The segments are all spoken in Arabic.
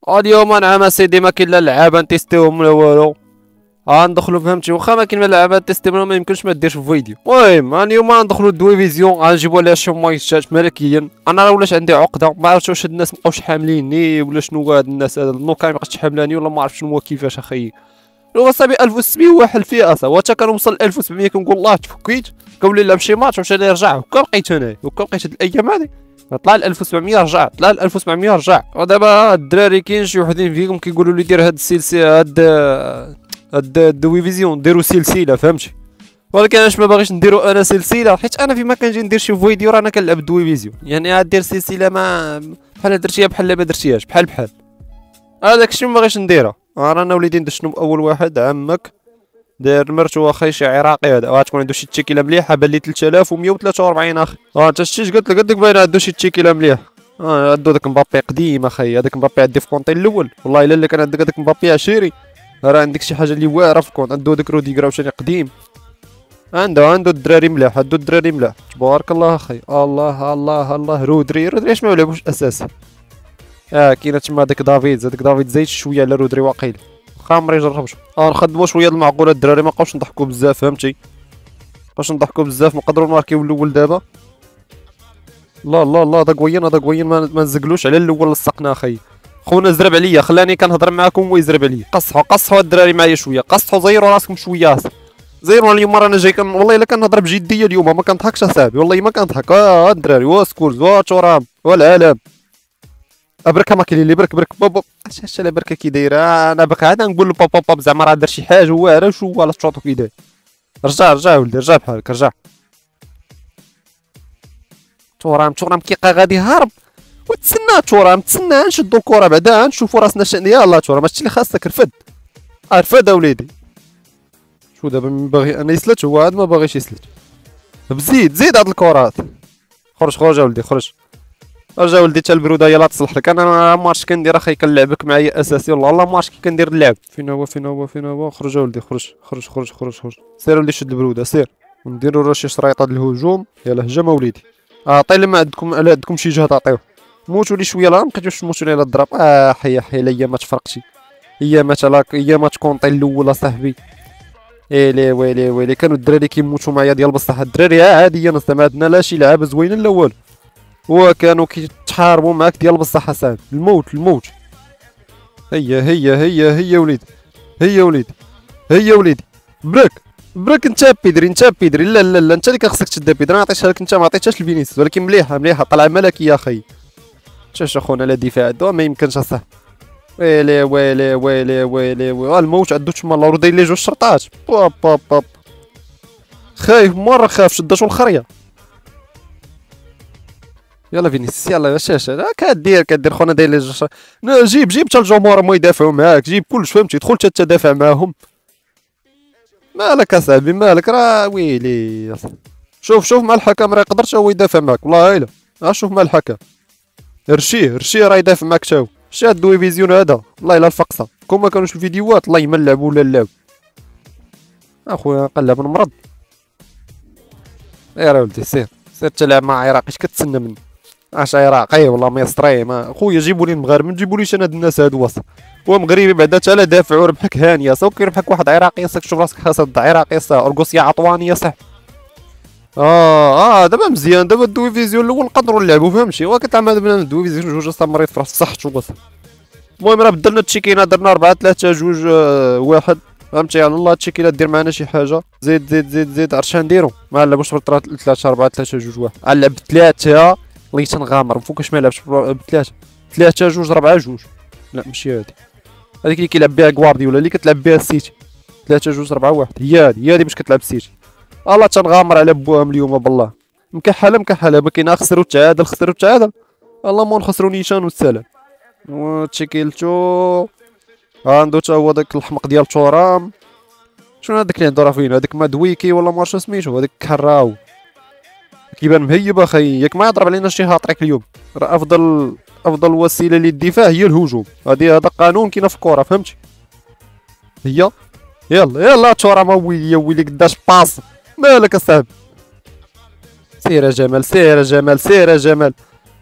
اليوم نعم سيدي ما كاين لا لعابه نتيستيهم لا والو. غندخلو فهمتي واخا ما كاين لا لعابه تيستيهم ما يمكنش ما ديرش في فيديو. المهم اليوم غندخلو دويفيزيون غنجيبو عليها شي مايستات ملكيا. انا راه ولاش عندي عقده ما عرفتش واش هاد الناس مابقاوش حامليني ولا شنو هاد الناس هاد النوكا مابقاش تحملاني ولا ما عرفت شنو هو كيفاش اخيي. هو صافي 1600 واحد الفئه صافي حتى كنوصل 1700 كنقول الله تفكيت كنولي نلعب شي ماتش واش انا نرجع هكا بقيت انايا هكا بقيت هاد الايام هادي طلع ل 1700 رجع طلع ل 1700 رجع. ودابا الدراري كاين شي وحدين فيكم كيقولوا لي دير هاد السلسله هاد الدويفيزيون ديروا سلسله فهمتي. ولكن علاش ما باغيش نديرو انا سلسله حيت انا فيما كنجي ندير شي فيديو رانا كنلعب الدويفيزيون يعني غادير سلسله ما بحال درتيها بحال ما درتيهاش بحال هذاك الشيء ما باغيش نديرها. رانا وليدين دشنو باول واحد عمك داير مرتو اخي شي عراقي هذا غتكون عنده شي تشيكيله مليحه بان لي 3143 اخي. انت شتي قلت لك باين عنده شي تشيكيله مليح. عنده داك مبابي قديم اخي هذاك مبابي عندي في كونتي الاول والله الا كان عندك هذاك مبابي عشيري راه عندك شي حاجه اللي واعره في الكونت. عنده داك روديغرا وشاني قديم عنده الدراري ملاح عنده الدراري ملاح تبارك الله اخي. الله رودري اش ما لعبوش اساسي. كاينه تما داك دافيد زايد شويه على رودري واقيلا واخا عمري جربتو. نخدمو شويه المعقوله الدراري ما بقاوش نضحكوا بزاف فهمتي باش نضحكوا بزاف نقدروا نماركيو الاول دابا. لا داك وين ما نزقلوش على الاول لصقنا اخي. خونا زرب عليا خلاني كنهضر معاكم ويزرب عليا. قصحوا الدراري معايا شويه قصحوا زيروا راسكم شويه زيروا. اليوم رانا جاي والله الا كنهضر بجديه اليوم ما كنضحكش اصاحبي والله ما كنضحك. الدراري وسكولز تورام والعالم بركه ما كاين لي برك بابا اش لا بركه كي دايره. انا باقي عاد نقول له بابا زعما راه دار شي حاجه واعره شو على الشوطو كي داير. رجع ولدي رجع بحالك رجع. تورام كيبقى غادي هارب وتسنى تورام تسنى نشدو الكره بعدا نشوفو راسنا شأن. يلاه تورام هادشي اللي خاصك رفد رفد اوليدي. شو دابا باغي انا يسلت هو عاد ما باغيش يسلت. زيد هاد الكرات. خرج اولدي خرج. رجع ولدي حتى البروده يلا تصلح لك. انا ما عرفتش كندير اخي كنلعبك معايا اساسي والله ما عرفتش كي كندير اللعب. فين هو خرج ولدي خرج. سير ولدي شد البروده سير ونديرو راه شي شريطه د الهجوم. يلا هجم وليدي عطي لما عندكم شي جهه تعطيوه. موتوا لي شويه لا مبقيتوش تموتوا لي على الضرب. حيا لا ما تفرقتي هي ما تكونطي الاول اصاحبي. ويلي كانوا الدراري كيموتوا معايا ديال بصح الدراري عاديه ما عندنا لا شي لعابه زوينين لا والو وكانوا كيتحاربوا معاك ديال بصح اصاحبي. الموت هي وليدي برك انت بيدري لا انت اللي كخصك تشد بيدري. انا عطيتها لك انت ما عطيتهاش لفينيسيوس ولكن مليحه طلع ملكي يا اخي. شاش اخونا لا دفاع دو ما يمكنش اصاحبي. ويلي الموت عندو تما الله داير لي جوج شرطات. باب خايف مره خاف شداتو الخريه. يلا فينيسيوس يلا شاشه كدير خونا داير لي جوج. جيب حتى الجمهور ما يدافعوا معاك جيب كلش فهمتي دخل حتى تدافع معاهم. مالك اصاحبي مالك راه ويلي. شوف مع الحكم راه يقدر هو يدافع معاك والله الا. شوف مع الحكم رشيه راه يدافع معاك تا هو. شاد الدويفيزيون هذا والله الا الفقصه كون ما كانوش الفيديوهات والله ما نلعبوا ولا نلعب. اخويا قلب نمرض. راه ولدي سير تلعب مع عراقي اش كتسنى مني. عراقي والله مصري ما خويا جيبوا لي المغاربه ما تجيبوليش انا هاد الناس هادو واسط. هو مغربي بعدا تا لا دافع وربحك هانيه صاو كيربحك واحد عراقي صاك شوف راسك خاص ضد عراقي صا ارقص يا عطواني يا صاحبي. دابا مزيان دابا الدويفيزيون الاول نقدروا نلعبوا فهمتي وكتعمل بنا الدويفيزيون جوج اصلا مريض في صحته بس. المهم راه بدلنا التشيكينه درنا 4-3-2-1 فهمتي على الله. التشيكينه دير معنا شي حاجه زيد عرفت نديرو ما نلعبوش 3-4-3-2-1 نلعب ب3 اللي تنغامر مفوكاش ما لعبش ب3 3-2-4-2 لا ماشي هادي هذيك اللي كيلعب بها غوارديولا اللي كتلعب بها السيتي 3-2-4-1 هي هادي باش كتلعب السيتي. الله تنغامر على بوهم اليوم بالله مكحله ما كاين خسروا التعادل الله ما نخسروا نيشان والسلام. وتشيكيلتو عنده تا هو داك الحمق ديال تورام. شنو هذاك اللي عنده راه فين هذاك مادويكي ولا ما عرفتش سميتو هذاك كراو كيبان مهيب اخي. ياك ما يضرب علينا شي هاتريك اليوم راه افضل وسيله للدفاع هي الهجوم. هذا قانون كاين في الكره فهمتي. هي يلا تورام ويلي قداش باص مالك اصاحبي. سير يا جمال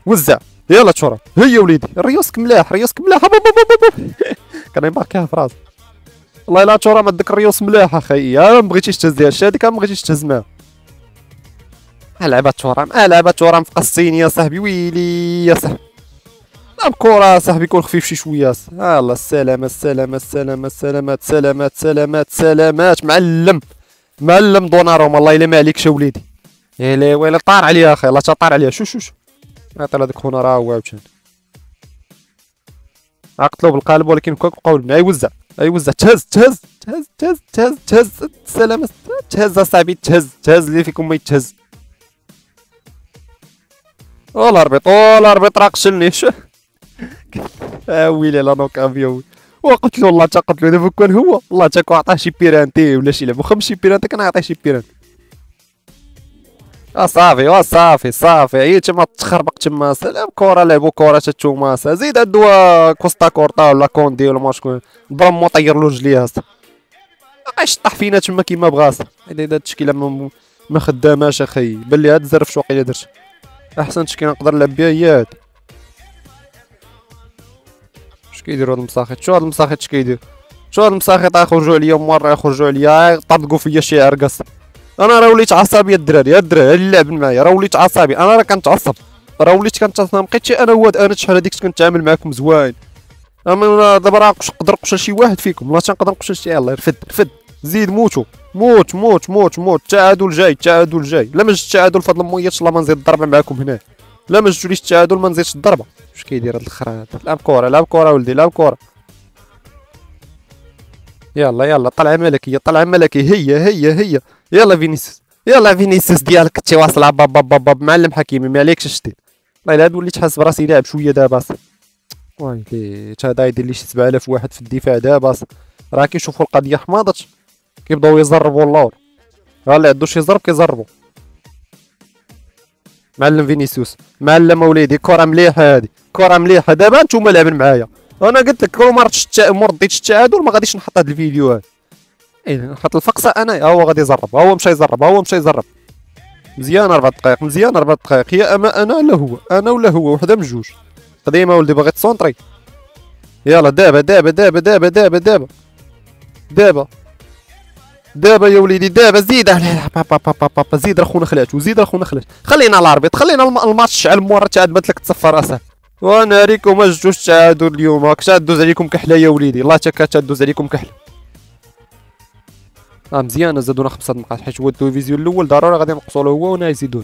وزع يلا تشورام هيا وليدي ريوسك ملاح ريوسك ملاح كان يباركيها في راسي والله لا تشورام عندك الريوس ملاح اخي ما بغيتيش تهز هادشي هذيك ما بغيتيش تهز معاه لعبة تشورام لعبة تشورام في الصين يا صاحبي ويلي يا صاحبي لعب كورة صاحبي كون خفيف شي شوية الله السلامة السلامة السلامة السلامات سلامات سلامات سلامات معلم معلم دوناروما الله الا ما عليكش وليدي يا ويلي طار عليا اخي الله طار عليا شو عطي له ديك هنا راه هو عاوتاني عقتلو بالقالب ولكن كوك بقاو يوزع تهز تهز تهز تهز تهز تهز السلامة تهز اصاحبي تهز اللي فيكم ما يتهز والاربيط راه قشلني ويلي لا نوك افيو وقلت له والله قلت له دابا كان هو والله كون عطاه شي بيرانتي ولا شي لعبه 5 شي بيرانتي كنعطيه شي بيرانتي صافي عييت تما تخربق تما سلام كورة لعبوا كورة تتوما زيد عندو كوستا كورتا ولا كوندي ولا ما شكون برامو طير له رجليها بقاش طاح فينا تما كيما بغا هاد التشكيلة ما خداماش اخي بان لي هاد الزرف شو واقيلا درت احسن تشكيلة نقدر نلعب بها هي هاد اش كيدير هاد المساخيط شو هاد المساخيط اش كيدير شو هاد المساخيط يخرجوا عليا مرة يخرجوا عليا طردقوا فيا شي عرقص انا راه وليت عصبي يا الدراري اللي لعب معايا راه وليت عصبي انا راه كنتعصب راه وليت كنتعصب مابقيتش انا شحال هذيك كنت نتعامل معاكم زواين اما دابا راه نقدر نقشر شي واحد فيكم لا تنقدر نقشر شي يلاه رفد زيد موتوا موت التعادل جاي لا ما جبتش التعادل فهاد المويات الله ما نزيد الضربه معاكم هنا لا ما جبتوليش التعادل ما نزيدش الضربه واش كيدير هاد الاخر هذا لعب كره ولدي لعب كره يلا طلع ملكي هي يلا فينيسيوس ديالك انت واصل باب معلم حكيمي ما عليكش شتي والله الا وليت حاس براسي لاعب شويه دابا ويلي هذا يدير لي شي 7000 واحد في الدفاع دابا راه كيشوفوا القضيه حماضت كيبداو يزربوا اللور راه اللي عندو شي ضرب كيزربوا معلم فينيسيوس معلم وليدي كره مليحه دابا نتوما لاعبين معايا انا قلت لك كل مره رديت التعادل ما غاديش نحط هاد الفيديو هذا نحط الفقصه انا هو غادي يزرب هو مشى يزرب مزيان 4 دقائق يا اما انا ولا هو وحده من جوج قديمه ولدي باغي تسونطري يلا دابا يا وليدي دابا زيد زيد اخونا خلاتو خلينا الاربيط خلينا الماتش شعل مره عاد بانت لك تصفر اصاحبي وانا ريكم ما جوجوش تعادل اليوم هاك تدوز عليكم كحله يا وليدي الله تدوز عليكم كحله مزيانه زادونا 5 نقاط حيت هو الديفيزيون الاول ضروري غادي نقصوا له هو ونا يزيدون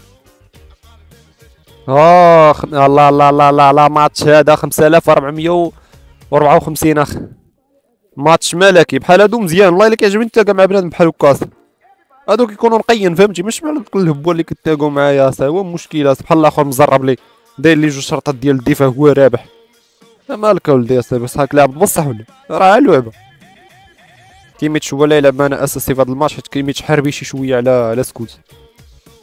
الله ماتش هذا 5454 اخ ماتش ملكي بحال هادو مزيان والله الا كيعجبني نتلاقى مع بنادم بحال هكا هادو كيكونوا نقيين فهمتي مش بحال دوك الهبوه اللي كتلاقاو معايا هو مشكله بحال الاخر مزرب لي داير لي جوج شرطات ديال الدفاع هو رابح مالك ولدي اصاحبي صحاك لاعب بصح ولا راه لعبه كيميتش هو اللي يلعب معنا اساسي في هذا الماتش حيت كيميتش حربي شي شويه على سكوت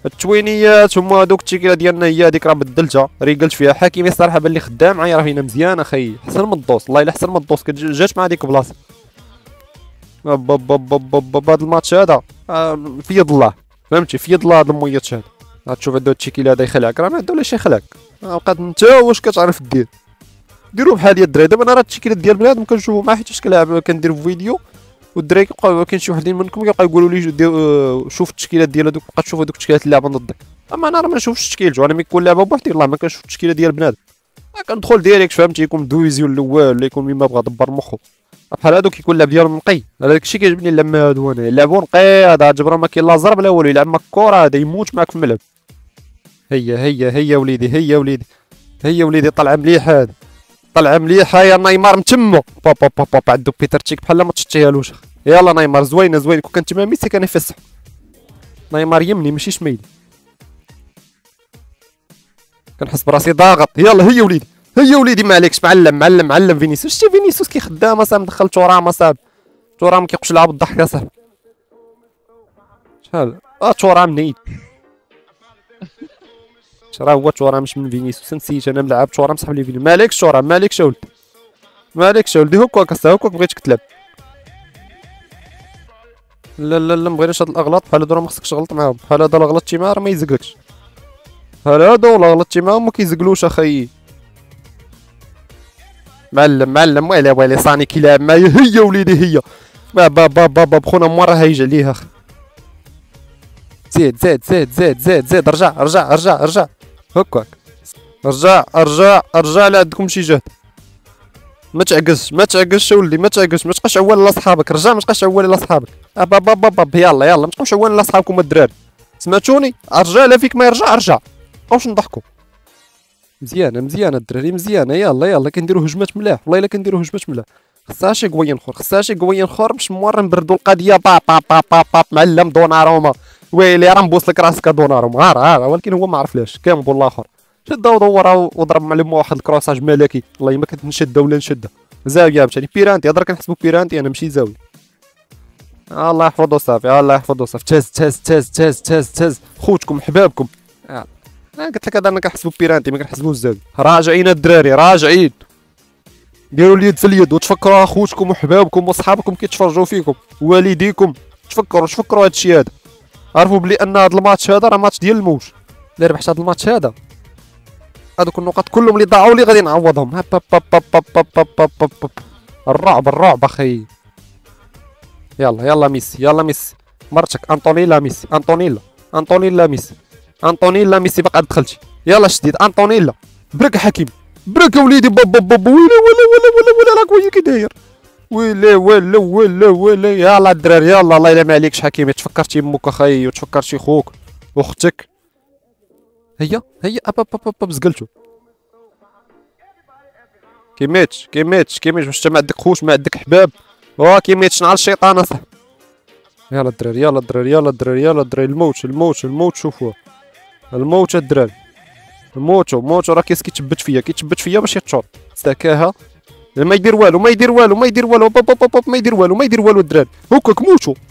التوينيات هما دوك التيكيله ديالنا هي هذيك راه بدلتها ريقلت فيها حكيمي الصراحه بان لي خدام معايا راه هنا مزيان اخي حسن من الدوس والله الا حسن من الدوس جات مع ديك البلاصه هذا الماتش هذا في يد الله فهمتي في يد الله هاد المويات هذا غتشوف هاد التيكيله هذا يخلعك راه ما عنده لا شي يخلعك بقات انت واش كتعرف دير ديروا بحال ديال الدراري دابا انا راه التيكيلات ديال بنادم كنشوفو مع حيت كنلعب كندير في فيديو والدراري كيبقاو كاين شي وحدين منكم كيبقاو يقولوا لي شوف التشكيلات ديال هذوك بقى تشوف هذوك التشكيلات اللعبه ضدك اما انا راه ما نشوفش التشكيل انا ملي كنكون لعبه بوحدي والله ما كنشوف التشكيله ديال بنادم كندخل ديريكت فهمتي يكون دويزيون الاول ولا يكون مما بغا دبر مخو بحال هادو كيكون اللعب ديالهم نقي هذاك الشيء كيعجبني لما هادو انا يلعبوا نقي هذا جبران ما كاين لا زرب لا والو يلعب معك الكره هذا يموت معك في الملعب هي وليدي طلع مليح هذا طلع مليحه يا نيمار متمو بابا عندو بيتر تشيك بحال ما تشتيهالوش يلا نيمار زوينه كون كنت مع ميسي كان يفسح نيمار يمني ماشي شميلي كنحس براسي ضاغط يلا هي وليدي ما عليكش معلم فينيسيوس شتي فينيسيوس كي خدام اصاحبي مدخل تورام اصاحبي تورام كيقش لعب الضحك اصاحبي شحال تورام نيت راه هو تورام مش من فينيسيوس نسيت انا ملعب تورام صاحب لي فيني مالكش تورام مالكش ولدي هكاك بغيتك تلعب لا مبغيناش هاد الاغلاط بحال هادو راه مخصكش تغلط معاهم بحال هذا لا غلطتي معاه راه ما يزقلكش بحال هادو ولا غلطتي معاهم ما كيزقلوش اخاي معلم ويلي صاني كيلعب معايا. هي وليدي هي بابا خونا مره هيجي عليه اخ. زيد رجع هكاك. ارجع لا عندكم شي جهد. ما تعقش ولدي ما تعقش، ما تبقاش عوال لاصحابك. رجع ما تبقاش عوال لاصحابك. باب يلا ما تبقاوش عوال لاصحابكم الدراري. سمعتوني؟ الرجال فيك ما يرجع رجع. مابقاوش نضحكوا. مزيانه الدراري مزيانه. يلا كنديروا هجمات ملاح والله الا كنديروا هجمات ملاح. خصها شي قوين اخر باش مورا نبردوا القضيه. با معلم دوناروما. ويلي راه نبوس لك راسك دوناروما. عار ولكن هو ما عرفلاش كان بول الاخر. شدها ودورها وضرب معلم واحد الكروساج ملكي. والله ما كنت نشدها ولا نشدها. زاويه عاوتاني بيرانتي. هضر كنحسبو بيرانتي انا ماشي زاويه. الله يحفظو صافي. تاز خوتكم حبابكم. قلت لك هذا انا كنحسبو بيرانتي ما كنحسبوش زاويه. راجعين الدراري راجعين. ديروا اليد في اليد وتفكروا اخوتكم وحبابكم وصحابكم كيتفرجوا فيكم والديكم. تفكروا هذا الشيء هذا. عرفوا بلي ان هذا الماتش هذا راه ماتش ديال الموت. الا ربحت هذا الماتش هذا هذوك النقط كلهم اللي ضاعوا لي غادي نعوضهم. الرعب اخي. يلا ميسي مرتك انطونيلا ميسي. انطونيلا ميسي باقا دخلتي. يلا شديد انطونيلا. برك حكيم برك وليدي. باب ولا راك وين كي داير. ولا يلا الدراري يلا. الله الا ما عليكش حكيمي. تفكرتي بمك اخاي وتفكرتي خوك واختك. هي اب زقلتو. كيميتش واش ما عندك خوت ما عندك حباب. كيميتش نعر الشيطان اصاحبي. يلا الدراري الموت شوفوه. الموت الدراري موتو راه كيتثبت فيا باش يتشوط. ساكاها ما يدير والو ما يدير والو الدراري. هكاك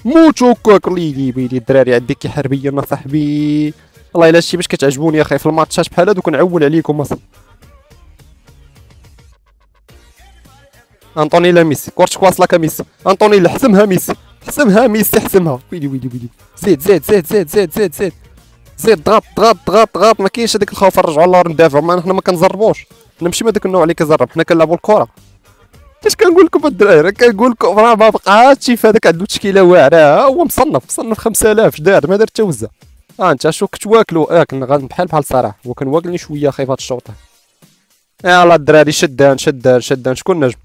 موتو هكاك. ويلي الدراري عندك كي حربيه انا صاحبي. والله الا شتي باش كتعجبوني يا اخي في الماتشات بحال هادو كنعول عليكم اصاحبي. انطونيلا ميسي كورتك واصله كميسي. انطونيلا حسمها ميسي. ويلي. زيد ضغط ما كاينش هذاك الخوف. نرجعوا للور ندافعوا. ما حنا ما كنزربوش. حنا ماشي من داك النوع اللي كيزرب. حنا كنلعبوا الكره. اش كنقول لكم الدراري؟ كنقول لكم راه ما بقاش شي هذاك عنده تشكيله واعره. هو مصنف 5000 دار ما دار حتى وزه. انت شو كنت واكلو بحال الصراحه. وكان واكلني شويه خايف هاد الشوط. يلا الدراري شدان شكون نجم؟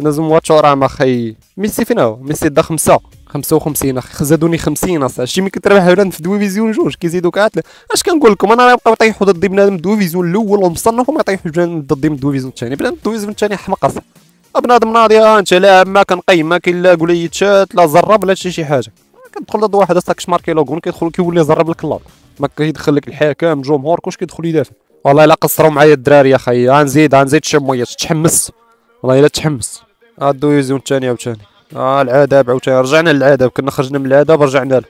نجم واتشورام اخي. ميسي فين هو؟ ميسي دا 55 اخي. زادوني 50 اصاحبي. شتي ملي كتربح هولندا في دويفيزيون جوج كيزيدوك عاد. اش كنقول لكم انا؟ راه يبقاو يطيحوا ضد بنادم دويفيزيون الاول ومصنف وما يطيحوش ضد الدويفيزيون الثاني. بنادم الدويفيزيون الثاني حمق اصاحبي. بنادم ناضي. انت لاعب ما كنقيم ما كاين لا قليتشات لا زرب لا شي حاجه. كتدخل ضد واحد اصاحبي كشماركي لوغون كيدخل كيولي يزرب لك اللوط. ما كيدخل لك الحكام الجمهور كلشي كيدخل يدافع. والله الا قصروا معايا الدراري يا اخي. غنزيد شمويه تحمس. والله الا تحمس. الدويزيون الثاني عاوتاني. العذاب عاوتاني. رجعنا للعذاب. كنا خرجنا من العذاب رجعنا له.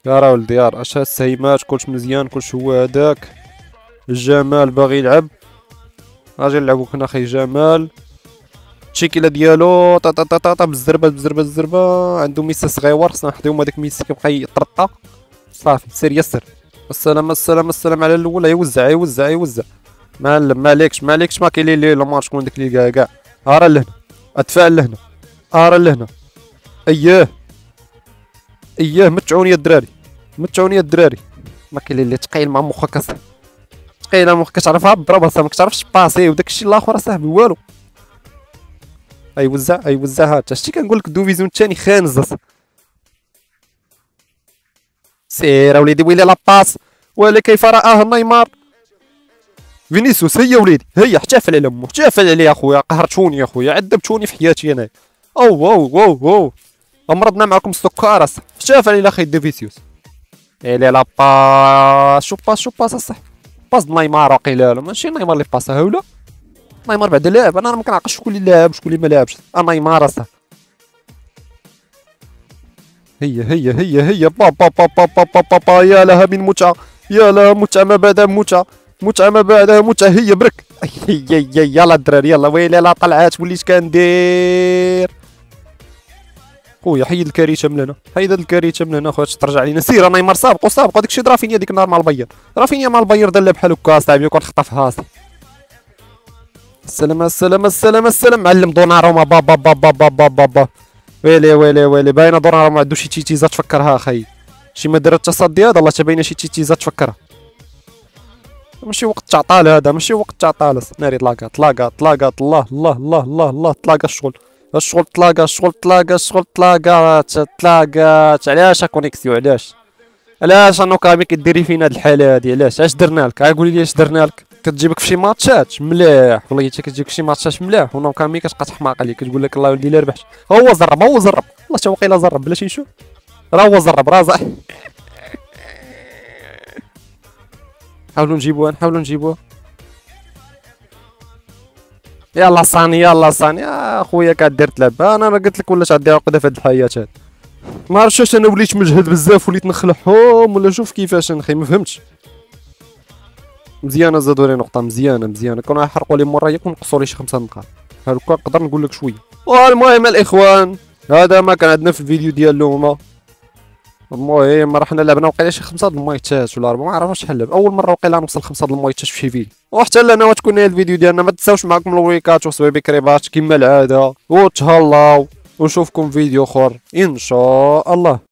يا راه ولدي يا اش السهيمات كلشي مزيان كلشي هو هذاك. الجمال باغي يلعب. اجي نلعبو كنا اخي جمال. التشيكيله ديالو بالزربه عنده ميسي صغيور. خصنا نحطيهم هذاك ميسي كيبقى يطرطا. صافي سير يسر. السلام على الاول. يوزع معلم مالكش ما كاين لي الماتش كون داك اللي كاع. راه لهنا اتفائل لهنا. اييه متعوني يا الدراري. ما كاين اللي تقيل مع مخك اصاحبي. تقيل مخك كتعرفها بالضربه صاحبي. ما كتعرفش باسي وداك الشيء الاخر اصاحبي والو. وزع هات. شتي كنقول لك الدوفيزيون الثاني خانز اصاحبي. سير وليدي ويلي لا باس. ولي كيف رآه نيمار. فينيسيوس هي وليدي هي. احتفل على امه احتفل عليه اخويا. قهرتوني يا اخويا عذبتوني في حياتي انا. او امرضنا معكم السكر اصاحبي. احتفل الى اخي فينيسيوس. إلي لا باس. شو باس اصاحبي. باس نيمار وقيلا له ماشي نيمار اللي باسها ولا. نيمار بعدا لاعب. انا ما كنعقلش شكون اللي لاعب شكون اللي ما لاعبش. نيمار اصاحبي. هي با يا لها من متعه. يا لها متعه ما بعدها متعه. هي برك. يلا الدراري يلا. ويلي لا طلعات وليت كندير. خويا حيد الكارثه من هنا. خويا ترجع لينا. سير نيمار سابق هذاك الشيء. رافينيا ديك النهار مع البيض. رافينيا مع البيض دلع بحال هكا صاحبي وكان خطفها. السلام السلام السلام السلام. معلم دوناروما بابا بابا بابا بابا. ويلي ويلي ويلي، باينه دوناروما عندو شي تيتيزا تفكرها اخاي. شي ما دار التصدي هذا، الله تباينه شي تيتيزا تفكرها. ماشي وقت تعطال هذا، ماشي وقت تعطال. ناري طلاقات طلاقات طلاقات. الله الله الله الله الله. طلاقه الشغل الشغل طلاقه الشغل طلاقه الشغل طلاقات طلاقات. علاش كونيكسيو؟ علاش انو كامي كديري فينا هاد الحاله هادي؟ علاش؟ اش درنا لك؟ قولي لي اش درنا لك؟ كتجيبك في شي ماتشات ملاح، والله حتى كتجيك في شي ماتشات ملاح ونو كامي كتبقى تحماق عليك، كتقول لك الله يولي الا ربحت. هو زرب هو زرب، والله تا وقيلا زرب بلاتي نشوف. راه هو زرب راه نحاولو نجيبوها نحاولو نجيبوها. يلا صاني يلا صاني اخويا، كدير تلعب. انا راه قلت لك ولات عندي عقده في هاد الحياه هاد. ما عرفتش واش انا وليت مجهد بزاف وليت نخلعهم، ولا شوف كيفاش نخي ما فهمتش. مزيانه زادوا لي نقطه، مزيانه مزيانه. كانوا يحرقوا لي مره ياك ونقصوا لي شي 5 نقاط، هاكا نقدر نقول لك شويه. والمهم الاخوان، هذا ما كان عندنا في الفيديو ديال اليوم. المهم راه حنا لعبنا وقيلا شي 5 د المايتات ولا 4، ما عرفتش شحال. اول مره وقيلا نوصل 5 د المايتات في شي فيديو. وحتى لنا وتكون هي الفيديو ديالنا. ما تنساوش معكم الويكات وصويبي كريبات كما العاده، وتهلاو ونشوفكم فيديو اخر ان شاء الله.